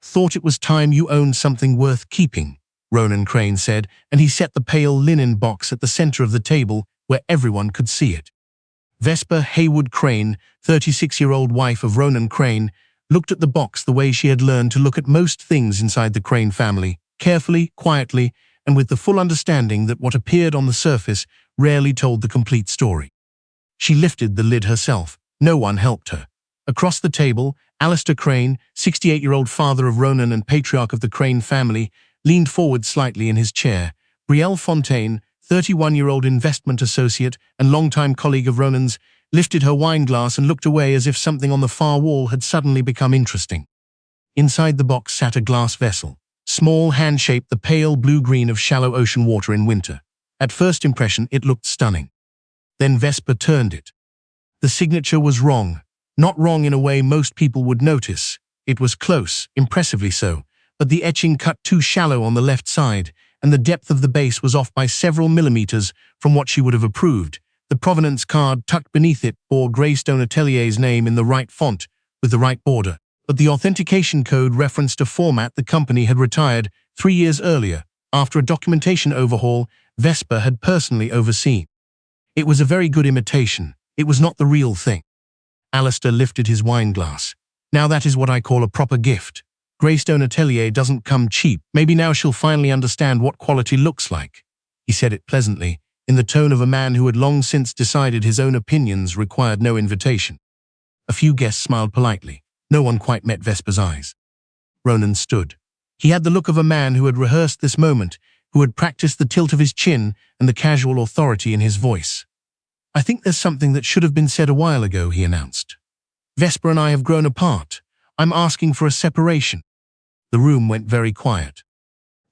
"Thought it was time you owned something worth keeping," Ronan Crane said, and he set the pale linen box at the center of the table where everyone could see it. Vesper Haywood Crane, 36-year-old wife of Ronan Crane, looked at the box the way she had learned to look at most things inside the Crane family, carefully, quietly, and with the full understanding that what appeared on the surface rarely told the complete story. She lifted the lid herself. No one helped her. Across the table, Alistair Crane, 68-year-old father of Ronan and patriarch of the Crane family, leaned forward slightly in his chair. Brielle Fontaine, 31-year-old investment associate and longtime colleague of Ronan's, lifted her wine glass and looked away as if something on the far wall had suddenly become interesting. Inside the box sat a glass vessel, small, hand-shaped, the pale blue-green of shallow ocean water in winter. At first impression, it looked stunning. Then Vesper turned it. The signature was wrong. Not wrong in a way most people would notice. It was close, impressively so, but the etching cut too shallow on the left side, and the depth of the base was off by several millimeters from what she would have approved. The provenance card tucked beneath it bore Greystone Atelier's name in the right font, with the right border, but the authentication code referenced a format the company had retired 3 years earlier, after a documentation overhaul Vesper had personally overseen. It was a very good imitation. It was not the real thing. Alistair lifted his wine glass. "Now that is what I call a proper gift. Greystone Atelier doesn't come cheap. Maybe now she'll finally understand what quality looks like." He said it pleasantly, in the tone of a man who had long since decided his own opinions required no invitation. A few guests smiled politely. No one quite met Vesper's eyes. Ronan stood. He had the look of a man who had rehearsed this moment, who had practiced the tilt of his chin and the casual authority in his voice. "I think there's something that should have been said a while ago," he announced. "Vesper and I have grown apart. I'm asking for a separation." The room went very quiet.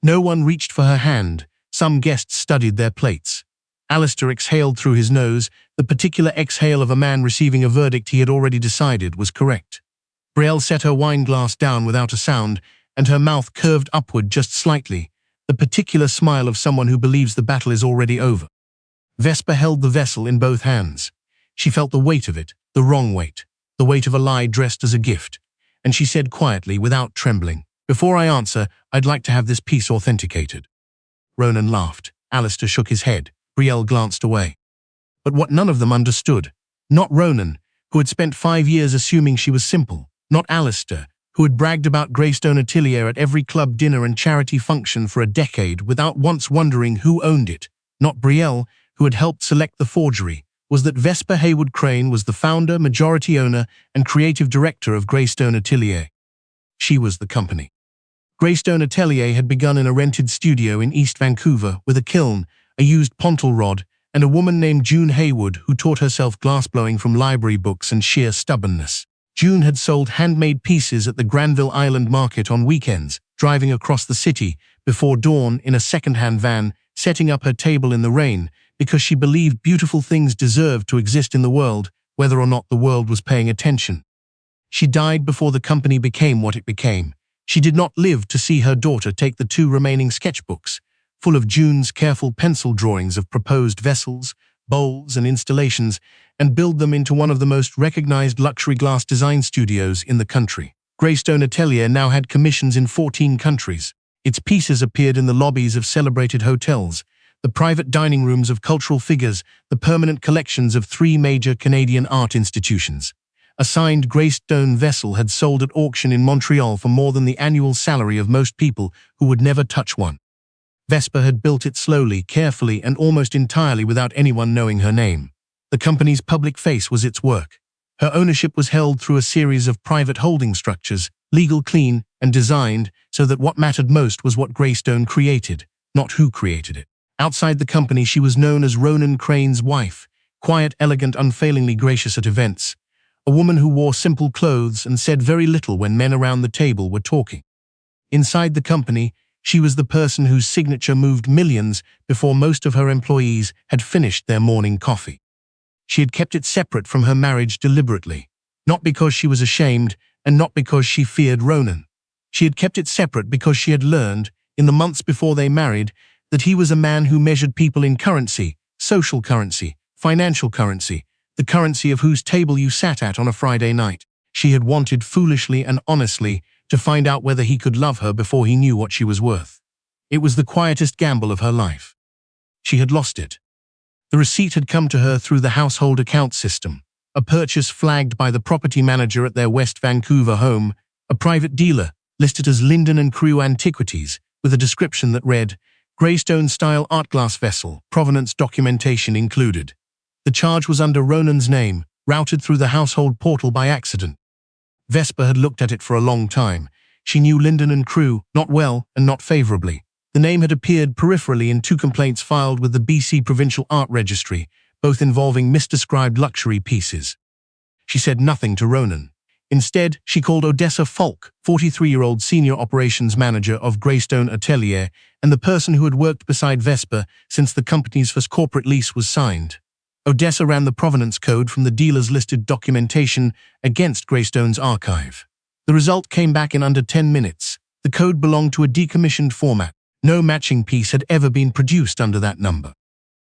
No one reached for her hand. Some guests studied their plates. Alistair exhaled through his nose, the particular exhale of a man receiving a verdict he had already decided was correct. Brielle set her wine glass down without a sound, and her mouth curved upward just slightly, the particular smile of someone who believes the battle is already over. Vesper held the vessel in both hands. She felt the weight of it, the wrong weight, the weight of a lie dressed as a gift, and she said quietly, without trembling, "Before I answer, I'd like to have this piece authenticated." Ronan laughed. Alistair shook his head. Brielle glanced away. But what none of them understood, not Ronan, who had spent 5 years assuming she was simple, not Alistair, who had bragged about Greystone Atelier at every club dinner and charity function for a decade without once wondering who owned it, not Brielle, who had helped select the forgery, was that Vesper Haywood Crane was the founder, majority owner, and creative director of Greystone Atelier. She was the company. Greystone Atelier had begun in a rented studio in East Vancouver with a kiln, a used pontal rod, and a woman named June Haywood who taught herself glassblowing from library books and sheer stubbornness. June had sold handmade pieces at the Granville Island Market on weekends, driving across the city before dawn in a second-hand van, setting up her table in the rain, because she believed beautiful things deserved to exist in the world, whether or not the world was paying attention. She died before the company became what it became. She did not live to see her daughter take the 2 remaining sketchbooks, full of June's careful pencil drawings of proposed vessels, bowls, and installations, and build them into one of the most recognized luxury glass design studios in the country. Greystone Atelier now had commissions in 14 countries. Its pieces appeared in the lobbies of celebrated hotels, the private dining rooms of cultural figures, the permanent collections of 3 major Canadian art institutions. A signed Greystone vessel had sold at auction in Montreal for more than the annual salary of most people who would never touch one. Vesper had built it slowly, carefully, and almost entirely without anyone knowing her name. The company's public face was its work. Her ownership was held through a series of private holding structures, legal, clean, and designed so that what mattered most was what Greystone created, not who created it. Outside the company, she was known as Ronan Crane's wife, quiet, elegant, unfailingly gracious at events, a woman who wore simple clothes and said very little when men around the table were talking. Inside the company, she was the person whose signature moved millions before most of her employees had finished their morning coffee. She had kept it separate from her marriage deliberately, not because she was ashamed and not because she feared Ronan. She had kept it separate because she had learned, in the months before they married, that he was a man who measured people in currency, social currency, financial currency, the currency of whose table you sat at on a Friday night. She had wanted foolishly and honestly to find out whether he could love her before he knew what she was worth. It was the quietest gamble of her life. She had lost it. The receipt had come to her through the household account system, a purchase flagged by the property manager at their West Vancouver home, a private dealer listed as Linden and Crew Antiquities, with a description that read, Greystone-style art glass vessel, provenance documentation included. The charge was under Ronan's name, routed through the household portal by accident. Vesper had looked at it for a long time. She knew Linden and Crew, not well and not favorably. The name had appeared peripherally in 2 complaints filed with the BC Provincial Art Registry, both involving misdescribed luxury pieces. She said nothing to Ronan. Instead, she called Odessa Falk, 43-year-old senior operations manager of Greystone Atelier and the person who had worked beside Vesper since the company's first corporate lease was signed. Odessa ran the provenance code from the dealer's listed documentation against Greystone's archive. The result came back in under 10 minutes. The code belonged to a decommissioned format. No matching piece had ever been produced under that number.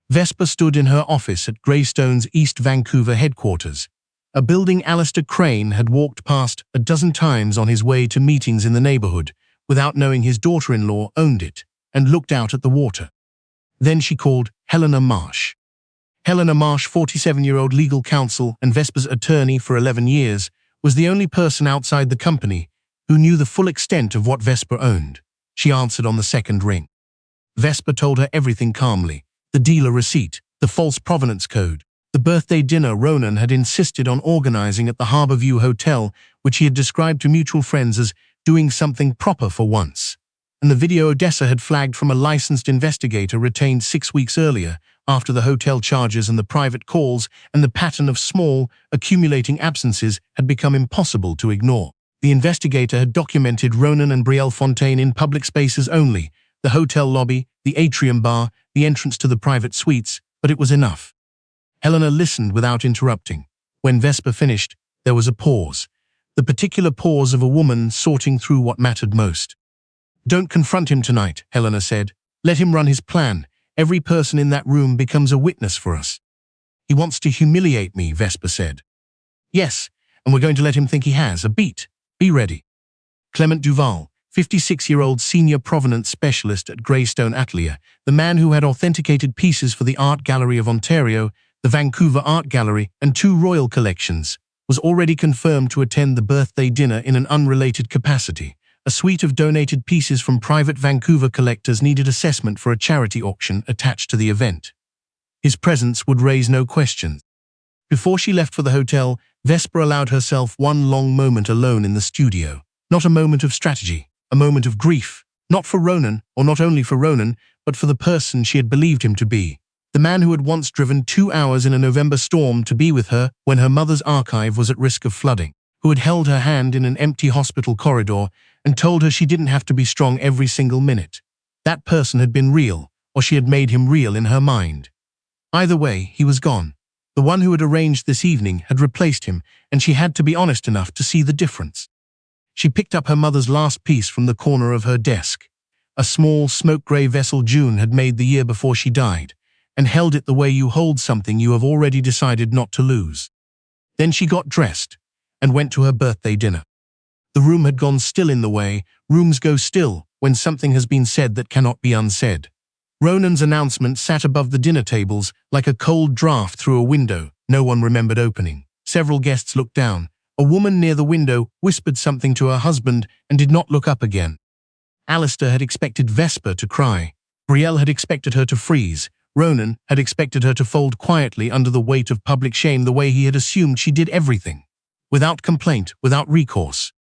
Vesper stood in her office at Greystone's East Vancouver headquarters, a building Alistair Crane had walked past a dozen times on his way to meetings in the neighborhood, without knowing his daughter-in-law owned it, and looked out at the water. Then she called Helena Marsh. Helena Marsh, 47-year-old legal counsel and Vesper's attorney for 11 years, was the only person outside the company who knew the full extent of what Vesper owned. She answered on the second ring. Vesper told her everything calmly. The dealer receipt, the false provenance code, the birthday dinner Ronan had insisted on organizing at the Harborview Hotel, which he had described to mutual friends as doing something proper for once, and the video Odessa had flagged from a licensed investigator retained 6 weeks earlier, after the hotel charges and the private calls and the pattern of small, accumulating absences had become impossible to ignore. The investigator had documented Ronan and Brielle Fontaine in public spaces only, the hotel lobby, the atrium bar, the entrance to the private suites, but it was enough. Helena listened without interrupting. When Vesper finished, there was a pause, the particular pause of a woman sorting through what mattered most. Don't confront him tonight, Helena said. Let him run his plan. Every person in that room becomes a witness for us. He wants to humiliate me, Vesper said. Yes, and we're going to let him think he has a beat. Be ready. Clement Duval, 56-year-old senior provenance specialist at Greystone Atelier, the man who had authenticated pieces for the Art Gallery of Ontario, the Vancouver Art Gallery, and 2 royal collections, was already confirmed to attend the birthday dinner in an unrelated capacity. A suite of donated pieces from private Vancouver collectors needed assessment for a charity auction attached to the event. His presence would raise no questions. Before she left for the hotel, Vesper allowed herself one long moment alone in the studio. Not a moment of strategy, a moment of grief, not for Ronan, or not only for Ronan, but for the person she had believed him to be. The man who had once driven 2 hours in a November storm to be with her when her mother's archive was at risk of flooding, who had held her hand in an empty hospital corridor and told her she didn't have to be strong every single minute. That person had been real, or she had made him real in her mind. Either way, he was gone. The one who had arranged this evening had replaced him, and she had to be honest enough to see the difference. She picked up her mother's last piece from the corner of her desk, a small, smoke-grey vessel June had made the year before she died, and held it the way you hold something you have already decided not to lose. Then she got dressed and went to her birthday dinner. The room had gone still in the way rooms go still when something has been said that cannot be unsaid. Ronan's announcement sat above the dinner tables like a cold draft through a window no one remembered opening. Several guests looked down. A woman near the window whispered something to her husband and did not look up again. Alistair had expected Vesper to cry. Brielle had expected her to freeze. Ronan had expected her to fold quietly under the weight of public shame the way he had assumed she did everything, without complaint, without recourse.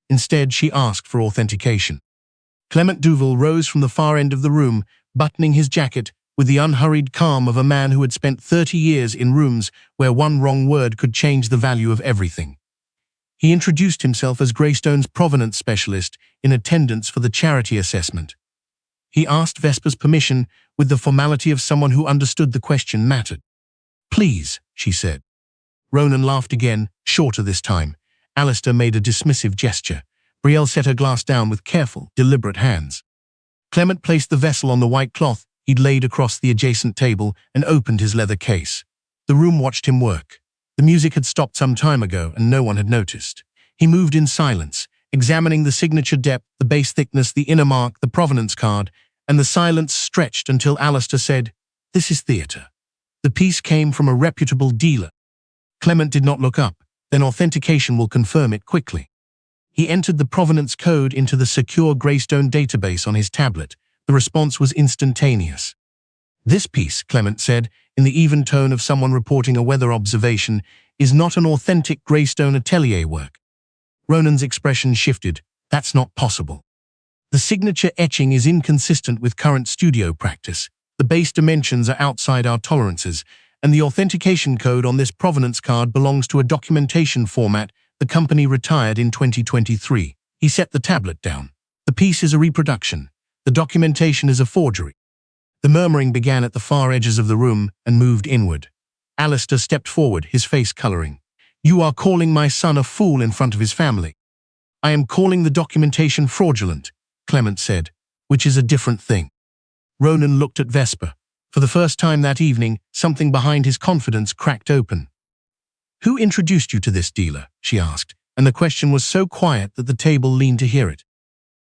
Instead, she asked for authentication. Clement Duval rose from the far end of the room, buttoning his jacket with the unhurried calm of a man who had spent 30 years in rooms where one wrong word could change the value of everything. He introduced himself as Greystone's provenance specialist in attendance for the charity assessment. He asked Vesper's permission with the formality of someone who understood the question mattered. Please, she said. Ronan laughed again, shorter this time. Alistair made a dismissive gesture. Brielle set her glass down with careful, deliberate hands. Clement placed the vessel on the white cloth he'd laid across the adjacent table and opened his leather case. The room watched him work. The music had stopped some time ago and no one had noticed. He moved in silence, examining the signature depth, the base thickness, the inner mark, the provenance card, and the silence stretched until Alistair said, "This is theatre." The piece came from a reputable dealer. Clement did not look up, then authentication will confirm it quickly. He entered the provenance code into the secure Greystone database on his tablet. The response was instantaneous. "This piece," Clement said, in the even tone of someone reporting a weather observation, "is not an authentic Greystone atelier work." Ronan's expression shifted. "That's not possible. The signature etching is inconsistent with current studio practice. The base dimensions are outside our tolerances, and the authentication code on this provenance card belongs to a documentation format the company retired in 2023. He set the tablet down. "The piece is a reproduction. The documentation is a forgery." The murmuring began at the far edges of the room and moved inward. Alistair stepped forward, his face coloring. "You are calling my son a fool in front of his family." "I am calling the documentation fraudulent," Clement said, "which is a different thing." Ronan looked at Vesper. For the first time that evening, something behind his confidence cracked open. "Who introduced you to this dealer?" she asked, and the question was so quiet that the table leaned to hear it.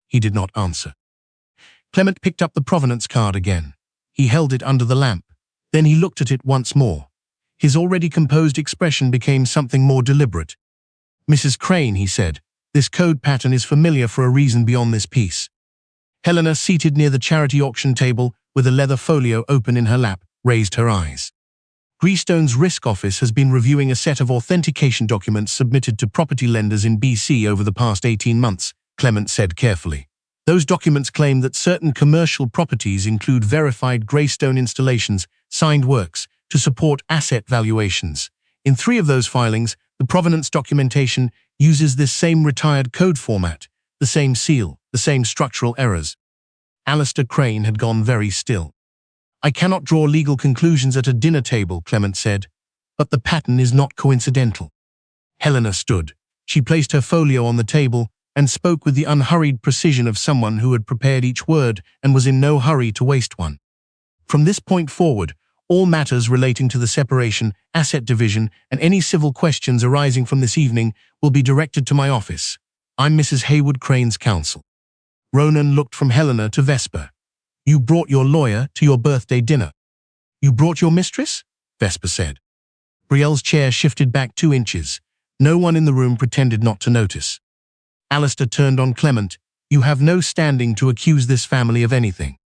He did not answer. Clement picked up the provenance card again. He held it under the lamp. Then he looked at it once more. His already composed expression became something more deliberate. "Mrs. Crane," he said, "this code pattern is familiar for a reason beyond this piece." Helena, seated near the charity auction table with a leather folio open in her lap, raised her eyes. "Greystone's Risk Office has been reviewing a set of authentication documents submitted to property lenders in BC over the past 18 months, Clement said carefully. Those documents claim that certain commercial properties include verified Greystone installations, signed works, to support asset valuations. In 3 of those filings, the provenance documentation uses this same retired code format, the same seal, the same structural errors. Alistair Crane had gone very still. "I cannot draw legal conclusions at a dinner table," Clement said, "but the pattern is not coincidental." Helena stood. She placed her folio on the table and spoke with the unhurried precision of someone who had prepared each word and was in no hurry to waste one. "From this point forward, all matters relating to the separation, asset division, and any civil questions arising from this evening will be directed to my office. I'm Mrs. Haywood Crane's counsel." Ronan looked from Helena to Vesper. "You brought your lawyer to your birthday dinner." "You brought your mistress?" Vesper said. Brielle's chair shifted back 2 inches. No one in the room pretended not to notice. Alistair turned on Clement. "You have no standing to accuse this family of anything."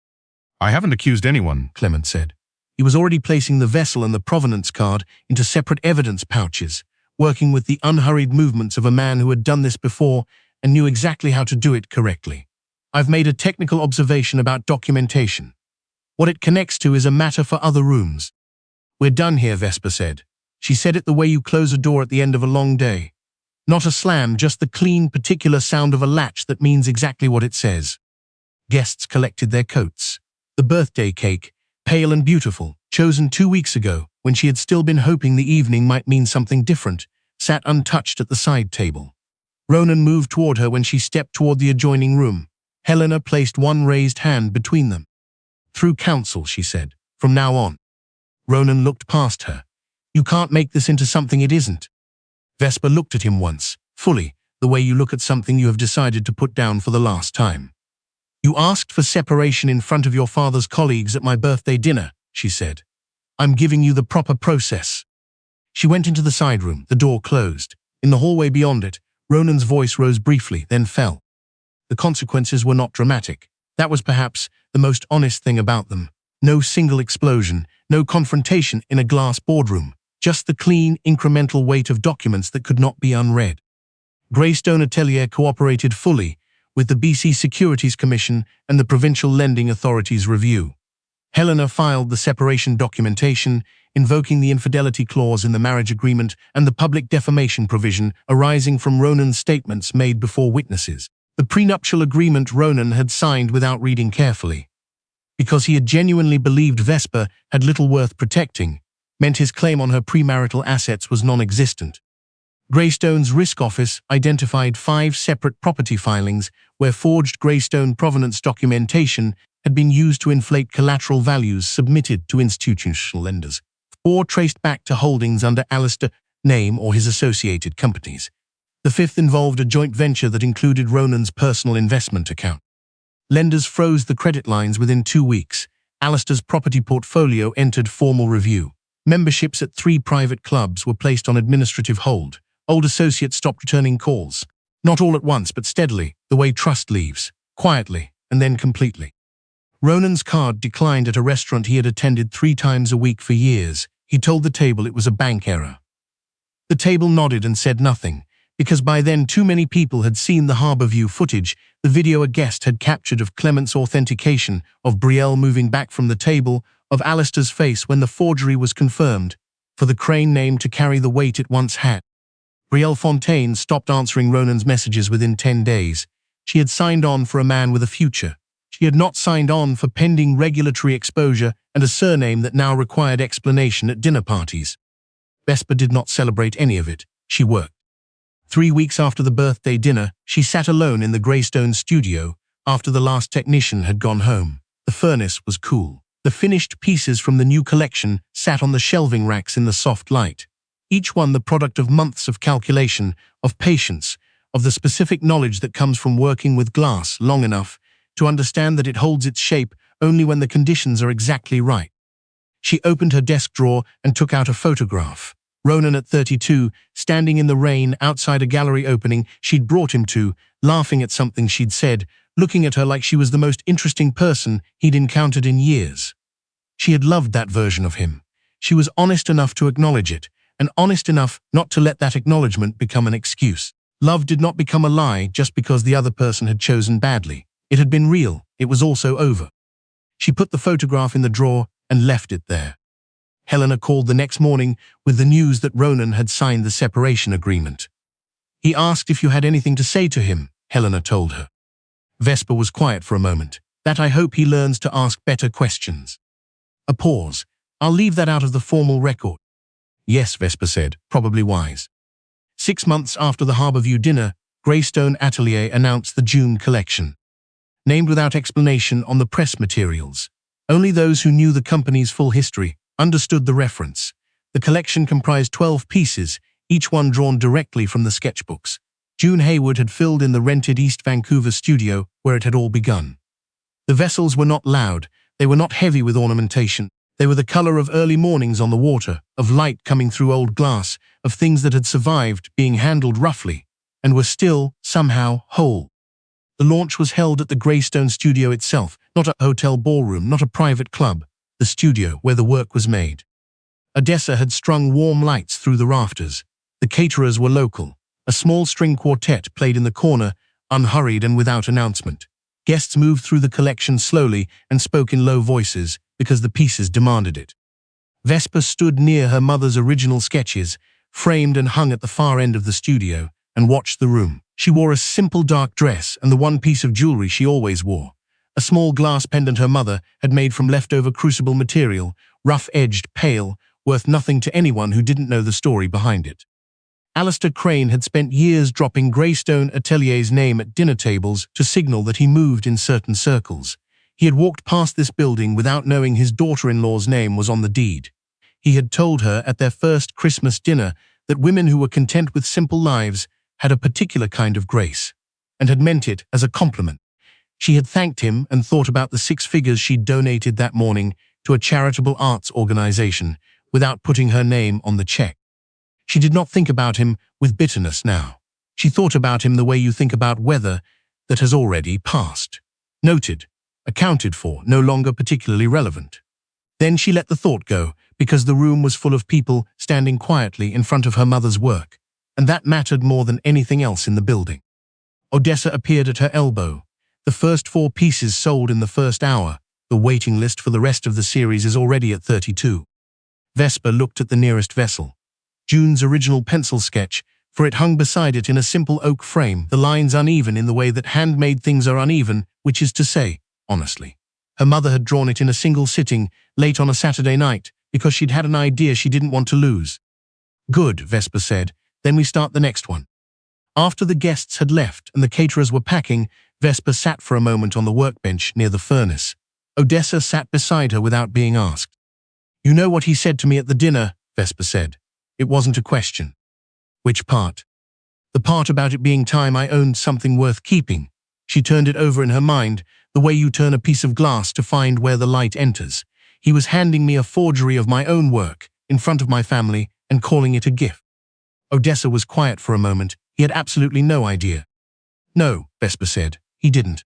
"I haven't accused anyone," Clement said. He was already placing the vessel and the provenance card into separate evidence pouches, working with the unhurried movements of a man who had done this before and knew exactly how to do it correctly. "I've made a technical observation about documentation. What it connects to is a matter for other rooms." "We're done here," Vesper said. She said it the way you close a door at the end of a long day. Not a slam, just the clean, particular sound of a latch that means exactly what it says. Guests collected their coats. The birthday cake, pale and beautiful, chosen 2 weeks ago, when she had still been hoping the evening might mean something different, sat untouched at the side table. Ronan moved toward her when she stepped toward the adjoining room. Helena placed one raised hand between them. "Through counsel," she said, "from now on." Ronan looked past her. "You can't make this into something it isn't." Vesper looked at him once, fully, the way you look at something you have decided to put down for the last time. "You asked for separation in front of your father's colleagues at my birthday dinner," she said. "I'm giving you the proper process." She went into the side room, the door closed. In the hallway beyond it, Ronan's voice rose briefly, then fell. The consequences were not dramatic. That was perhaps the most honest thing about them. No single explosion, no confrontation in a glass boardroom, just the clean, incremental weight of documents that could not be unread. Greystone Atelier cooperated fully with the BC Securities Commission and the Provincial Lending Authority's review. Helena filed the separation documentation, invoking the infidelity clause in the marriage agreement and the public defamation provision arising from Ronan's statements made before witnesses. The prenuptial agreement Ronan had signed without reading carefully, because he had genuinely believed Vesper had little worth protecting, meant his claim on her premarital assets was non-existent. Greystone's Risk Office identified 5 separate property filings where forged Greystone provenance documentation had been used to inflate collateral values submitted to institutional lenders, 4 traced back to holdings under Alistair's name or his associated companies. The fifth involved a joint venture that included Ronan's personal investment account. Lenders froze the credit lines within 2 weeks. Alistair's property portfolio entered formal review. Memberships at 3 private clubs were placed on administrative hold. Old associates stopped returning calls. Not all at once, but steadily, the way trust leaves, quietly, and then completely. Ronan's card declined at a restaurant he had attended 3 times a week for years. He told the table it was a bank error. The table nodded and said nothing, because by then too many people had seen the Harbourview footage, the video a guest had captured of Clement's authentication, of Brielle moving back from the table, of Alistair's face when the forgery was confirmed, for the Crane name to carry the weight it once had. Brielle Fontaine stopped answering Ronan's messages within 10 days. She had signed on for a man with a future. She had not signed on for pending regulatory exposure and a surname that now required explanation at dinner parties. Vesper did not celebrate any of it. She worked. 3 weeks after the birthday dinner, she sat alone in the Greystone studio after the last technician had gone home. The furnace was cool. The finished pieces from the new collection sat on the shelving racks in the soft light, each one the product of months of calculation, of patience, of the specific knowledge that comes from working with glass long enough to understand that it holds its shape only when the conditions are exactly right. She opened her desk drawer and took out a photograph. Ronan at 32, standing in the rain outside a gallery opening she'd brought him to, laughing at something she'd said, looking at her like she was the most interesting person he'd encountered in years. She had loved that version of him. She was honest enough to acknowledge it, and honest enough not to let that acknowledgement become an excuse. Love did not become a lie just because the other person had chosen badly. It had been real. It was also over. She put the photograph in the drawer and left it there. Helena called the next morning with the news that Ronan had signed the separation agreement. He asked if you had anything to say to him, Helena told her. Vesper was quiet for a moment. That I hope he learns to ask better questions. A pause. I'll leave that out of the formal record. Yes, Vesper said, probably wise. 6 months after the Harbourview dinner, Greystone Atelier announced the June collection. Named without explanation on the press materials. Only those who knew the company's full history understood the reference. The collection comprised 12 pieces, each one drawn directly from the sketchbooks. June Hayward had filled in the rented East Vancouver studio where it had all begun. The vessels were not loud, they were not heavy with ornamentation. They were the color of early mornings on the water, of light coming through old glass, of things that had survived being handled roughly, and were still, somehow, whole. The launch was held at the Greystone studio itself, not a hotel ballroom, not a private club, the studio where the work was made. Odessa had strung warm lights through the rafters. The caterers were local. A small string quartet played in the corner, unhurried and without announcement. Guests moved through the collection slowly and spoke in low voices because the pieces demanded it. Vesper stood near her mother's original sketches, framed and hung at the far end of the studio, and watched the room. She wore a simple dark dress and the one piece of jewelry she always wore. A small glass pendant her mother had made from leftover crucible material, rough-edged, pale, worth nothing to anyone who didn't know the story behind it. Alistair Crane had spent years dropping Greystone Atelier's name at dinner tables to signal that he moved in certain circles. He had walked past this building without knowing his daughter-in-law's name was on the deed. He had told her at their first Christmas dinner that women who were content with simple lives had a particular kind of grace, and had meant it as a compliment. She had thanked him and thought about the 6 figures she'd donated that morning to a charitable arts organization without putting her name on the check. She did not think about him with bitterness now. She thought about him the way you think about weather that has already passed. Noted, accounted for, no longer particularly relevant. Then she let the thought go, because the room was full of people standing quietly in front of her mother's work, and that mattered more than anything else in the building. Odessa appeared at her elbow. The first 4 pieces sold in the first hour. The waiting list for the rest of the series is already at 32. Vesper looked at the nearest vessel. June's original pencil sketch, for it hung beside it in a simple oak frame, the lines uneven in the way that handmade things are uneven, which is to say, honestly. Her mother had drawn it in a single sitting, late on a Saturday night, because she'd had an idea she didn't want to lose. Good, Vesper said. Then we start the next one. After the guests had left and the caterers were packing, Vesper sat for a moment on the workbench near the furnace. Odessa sat beside her without being asked. You know what he said to me at the dinner, Vesper said. It wasn't a question. Which part? The part about it being time I owned something worth keeping. She turned it over in her mind, the way you turn a piece of glass to find where the light enters. He was handing me a forgery of my own work, in front of my family, and calling it a gift. Odessa was quiet for a moment. He had absolutely no idea. No, Vesper said. He didn't.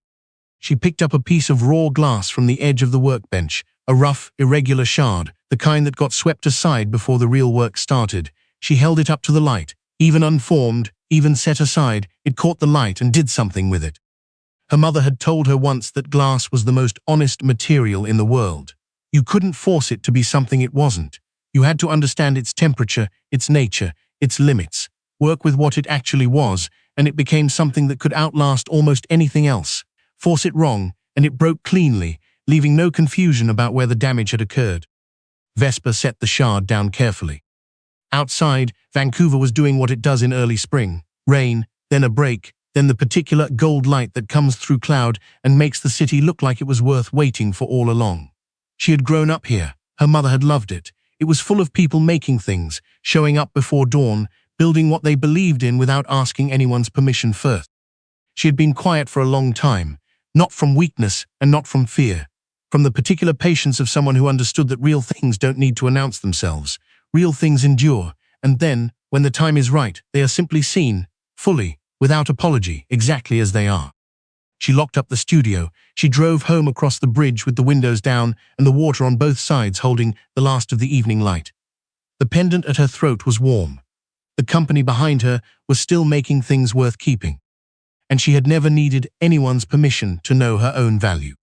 She picked up a piece of raw glass from the edge of the workbench, a rough, irregular shard, the kind that got swept aside before the real work started. She held it up to the light. Even unformed, even set aside, it caught the light and did something with it. Her mother had told her once that glass was the most honest material in the world. You couldn't force it to be something it wasn't. You had to understand its temperature, its nature, its limits, work with what it actually was, and it became something that could outlast almost anything else. Force it wrong, and it broke cleanly, leaving no confusion about where the damage had occurred. Vesper set the shard down carefully. Outside, Vancouver was doing what it does in early spring. Rain, then a break, then the particular gold light that comes through cloud and makes the city look like it was worth waiting for all along. She had grown up here. Her mother had loved it. It was full of people making things, showing up before dawn, building what they believed in without asking anyone's permission first. She had been quiet for a long time, not from weakness and not from fear, from the particular patience of someone who understood that real things don't need to announce themselves. Real things endure, and then, when the time is right, they are simply seen, fully, without apology, exactly as they are. She locked up the studio. She drove home across the bridge with the windows down and the water on both sides holding the last of the evening light. The pendant at her throat was warm. The company behind her was still making things worth keeping. And she had never needed anyone's permission to know her own value.